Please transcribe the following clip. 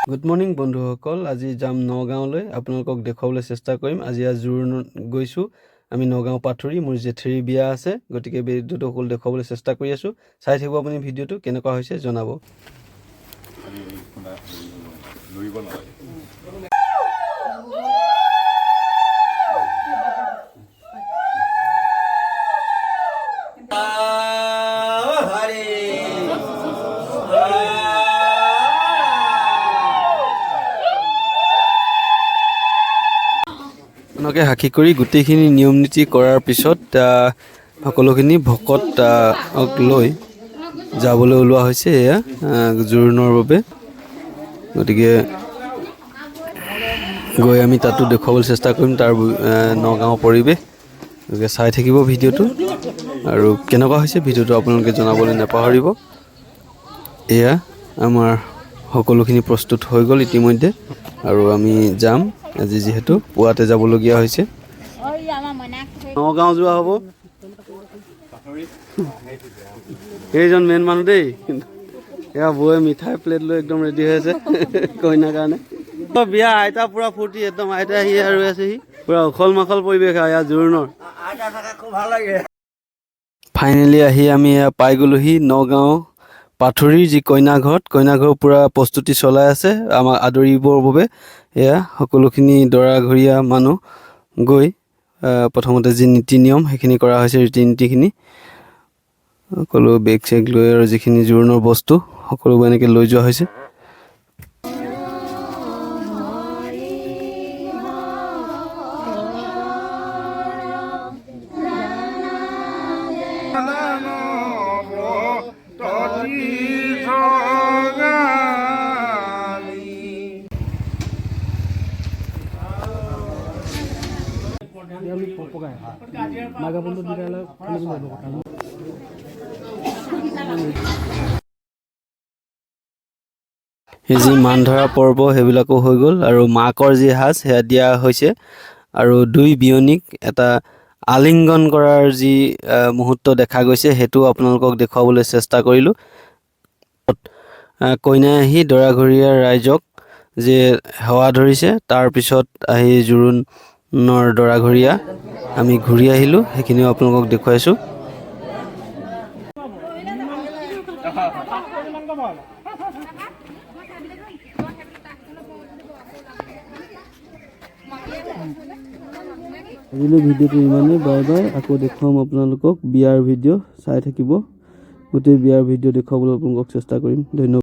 Good morning বন্ধুসকল, আজি যাম নগাঁৱলৈ। আপোনালোকক দেখুৱাবলৈ চেষ্টা কৰিম। আজি জোৰোণ গৈছোঁ আমি নগাঁও পাথুৰি। মোৰ জেঠেৰী বিয়া আছে, গতিকে ভিডিঅ'টো সকলো দেখুৱাবলৈ চেষ্টা কৰি আছোঁ। চাই থাকিব আপুনি ভিডিঅ'টো, কেনেকুৱা হৈছে জনাব। এনেকৈ সাক্ষী কৰি গোটেইখিনি নিয়ম নীতি কৰাৰ পিছত সকলোখিনি ভকত লৈ যাবলৈ ওলোৱা হৈছে এয়া জোৰোণৰ বাবে। গতিকে গৈ আমি তাতো দেখুৱাবলৈ চেষ্টা কৰিম তাৰ নগাঁৱৰ পৰিৱেশ। গতিকে চাই থাকিব ভিডিঅ'টো, আৰু কেনেকুৱা হৈছে ভিডিঅ'টো আপোনালোকে জনাবলৈ নাপাহৰিব। এয়া আমাৰ সকলোখিনি প্ৰস্তুত হৈ গ'ল ইতিমধ্যে, আৰু আমি যাম আজি যিহেতু পুৱাতে যাবলগীয়া হৈছে। নগাঁও যোৱা হ'ব। সেইজন মেইন মানুহ দেই। এয়া বৌয়ে মিঠাই প্লেট লৈ একদম ৰেডি হৈ আছে কইনাৰ কাৰণে। বিয়া আইতা পুৰা ফূৰ্তি, একদম আইতা আহি আৰু আছেহি পুৰা উখল মাখল পৰিৱেশ এয়া জোৰোণৰ। ফাইনেলি আহি আমি এয়া পাই গ'লোহি নগাঁও পাথুৰিৰ যি কইনাঘৰত। কইনাঘৰ পূৰা প্ৰস্তুতি চলাই আছে আমাক আদৰিবৰ বাবে। এয়া সকলোখিনি দৰাঘৰীয়া মানুহ গৈ প্ৰথমতে যি নীতি নিয়ম সেইখিনি কৰা হৈছে, ৰীতি নীতিখিনি সকলো বেগ চেগ লৈ আৰু যিখিনি জোৰোণৰ বস্তু সকলোবোৰ এনেকৈ লৈ যোৱা হৈছে। এই যি মান ধৰা পৰ্ব সেইবিলাকো হৈ গ'ল, আৰু মাকৰ যি সাজ সেয়া দিয়া হৈছে, আৰু দুই বিয়নীক এটা আলিংগন কৰাৰ যি মুহূৰ্ত দেখা গৈছে সেইটো আপোনালোকক দেখুৱাবলৈ চেষ্টা কৰিলোঁ। কইনাই আহি দৰাঘৰীয়া ৰাইজক যে সেৱা ধৰিছে, তাৰপিছত আহি জোৰোণৰ দৰাঘৰীয়া আমি ঘূৰি আহিলোঁ, সেইখিনিও আপোনালোকক দেখুৱাইছোঁ। আজিলৈ ভিডিঅ'টো ইমানেই। Bye bye. আকৌ দেখুৱাম আপোনালোকক বিয়াৰ ভিডিঅ', চাই থাকিব। গোটেই বিয়াৰ ভিডিঅ' দেখুৱাবলৈ আপোনালোকক চেষ্টা কৰিম। ধন্যবাদ।